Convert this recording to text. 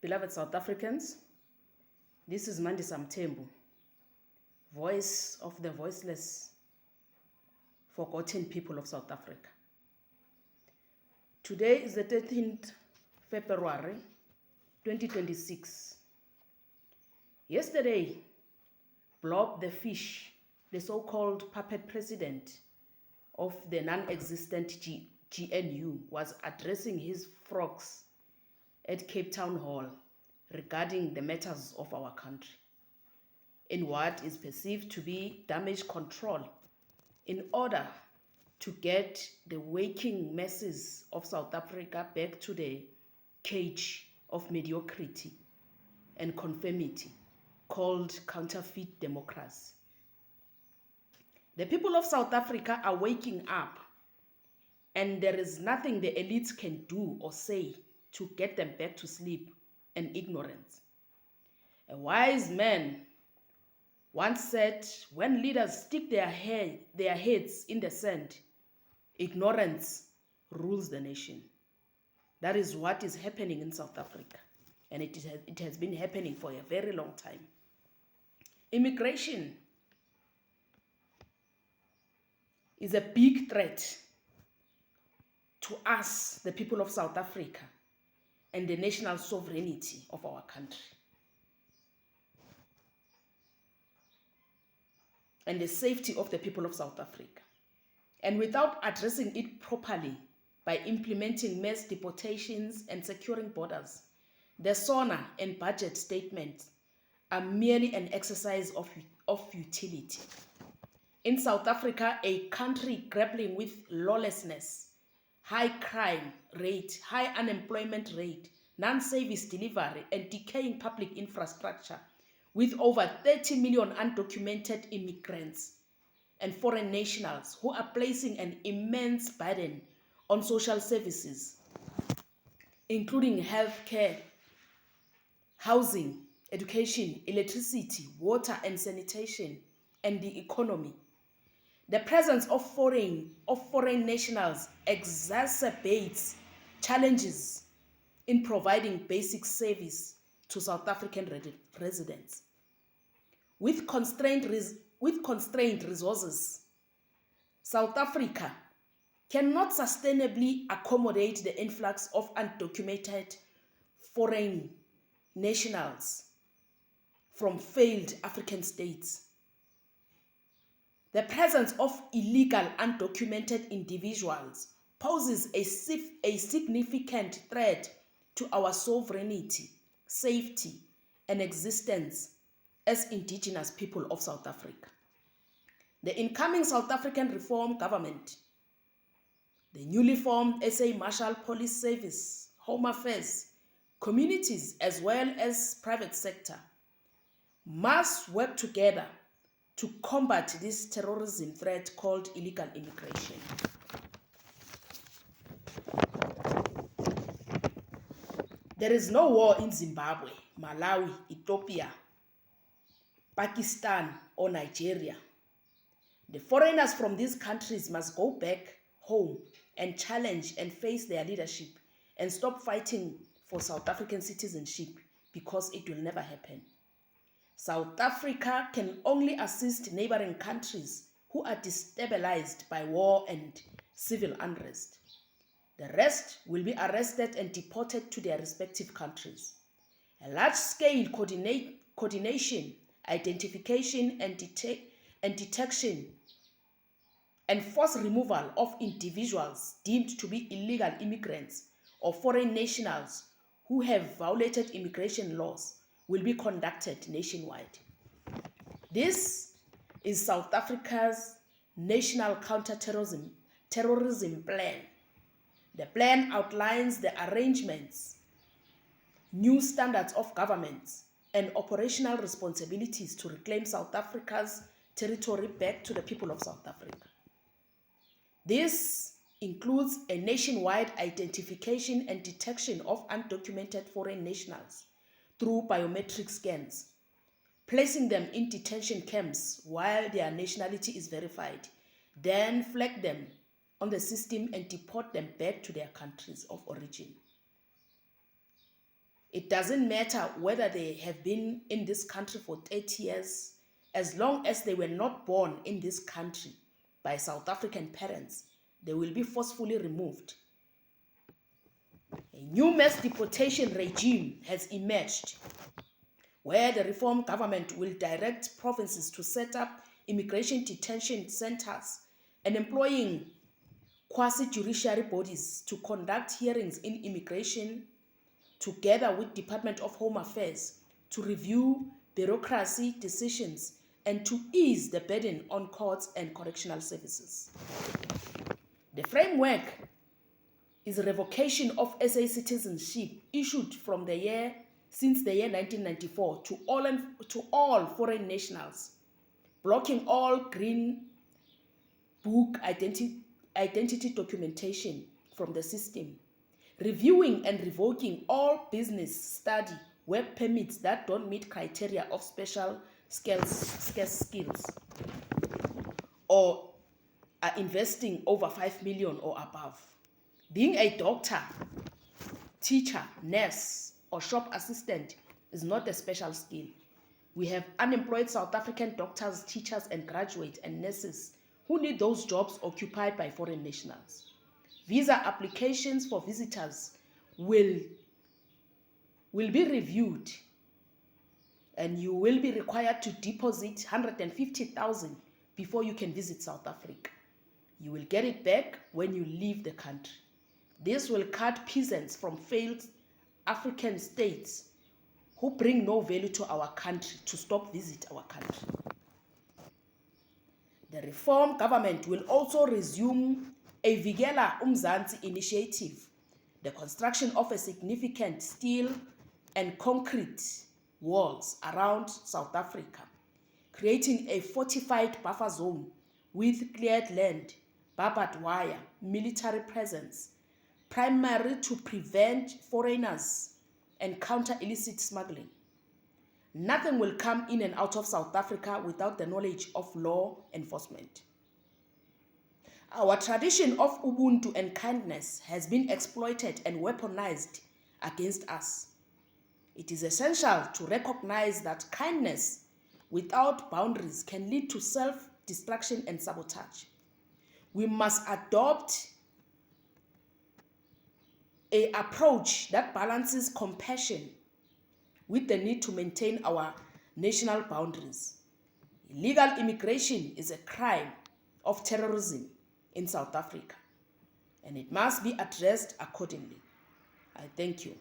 beloved South Africans. This is Mandisa Mthembu, voice of the voiceless, forgotten people of South Africa. Today is the 13th February 2026. Yesterday, Blob the Fish, the so-called puppet president of the non-existent GNU, was addressing his frogs at Cape Town Hall regarding the matters of our country in what is perceived to be damage control in order to get the waking masses of South Africa back to the cage of mediocrity and conformity called counterfeit democracy. The people of South Africa are waking up, and there is nothing the elites can do or say to get them back to sleep and ignorance. A wise man once said, when leaders stick their heads in the sand, ignorance rules the nation. That is what is happening in South Africa, and it has been happening for a very long time. Immigration is a big threat to us, the people of South Africa, and the national sovereignty of our country, and the safety of the people of South Africa. And without addressing it properly by implementing mass deportations and securing borders, the SONA and budget statements are merely an exercise of futility. In South Africa, a country grappling with lawlessness, high crime rate, high unemployment rate, non-service delivery, and decaying public infrastructure, with over 30 million undocumented immigrants and foreign nationals who are placing an immense burden on social services, including healthcare, housing, education, electricity, water and sanitation, and the economy. The presence of foreign nationals exacerbates challenges in providing basic service to South African residents. With constrained resources, South Africa cannot sustainably accommodate the influx of undocumented foreign nationals from failed African states. The presence of illegal undocumented individuals poses a significant threat to our sovereignty, safety, and existence as indigenous people of South Africa. The incoming South African Reform Government, the newly formed SA Marshal Police Service, Home Affairs, communities as well as private sector must work together to combat this terrorism threat called illegal immigration. There is no war in Zimbabwe, Malawi, Ethiopia, Pakistan, or Nigeria. The foreigners from these countries must go back home and challenge and face their leadership and stop fighting for South African citizenship, because it will never happen. South Africa can only assist neighboring countries who are destabilized by war and civil unrest. The rest will be arrested and deported to their respective countries. A large-scale coordination, identification, and detection and forced removal of individuals deemed to be illegal immigrants or foreign nationals who have violated immigration laws will be conducted nationwide. This is South Africa's National Counter-Terrorism Plan. The plan outlines the arrangements, new standards of governance, and operational responsibilities to reclaim South Africa's territory back to the people of South Africa. This includes a nationwide identification and detection of undocumented foreign nationals through biometric scans, placing them in detention camps while their nationality is verified, then flag them on the system and deport them back to their countries of origin. It doesn't matter whether they have been in this country for 30 years, as long as they were not born in this country by South African parents, they will be forcefully removed. A new mass deportation regime has emerged, where the reform government will direct provinces to set up immigration detention centers and employing quasi-judiciary bodies to conduct hearings in immigration, together with Department of Home Affairs, to review bureaucracy decisions and to ease the burden on courts and correctional services. The framework is a revocation of SA citizenship issued since the year 1994 to all foreign nationals, blocking all green book identity documentation from the system, reviewing and revoking all business, study, work permits that don't meet criteria of special scarce skills or are investing over 5 million or above. Being a doctor, teacher, nurse, or shop assistant is not a special skill. We have unemployed South African doctors, teachers, and graduates and nurses who need those jobs occupied by foreign nationals. Visa applications for visitors will be reviewed, and you will be required to deposit 150,000 before you can visit South Africa. You will get it back when you leave the country. This will cut peasants from failed African states who bring no value to our country to stop visit our country. The reform government will also resume a Vikela Umzansi initiative, the construction of a significant steel and concrete walls around South Africa, creating a fortified buffer zone with cleared land, barbed wire, military presence, primarily to prevent foreigners and counter illicit smuggling. Nothing will come in and out of South Africa without the knowledge of law enforcement. Our tradition of Ubuntu and kindness has been exploited and weaponized against us. It is essential to recognize that kindness without boundaries can lead to self-destruction and sabotage. We must adopt an approach that balances compassion with the need to maintain our national boundaries. Illegal immigration is a crime of terrorism in South Africa, and it must be addressed accordingly. I thank you.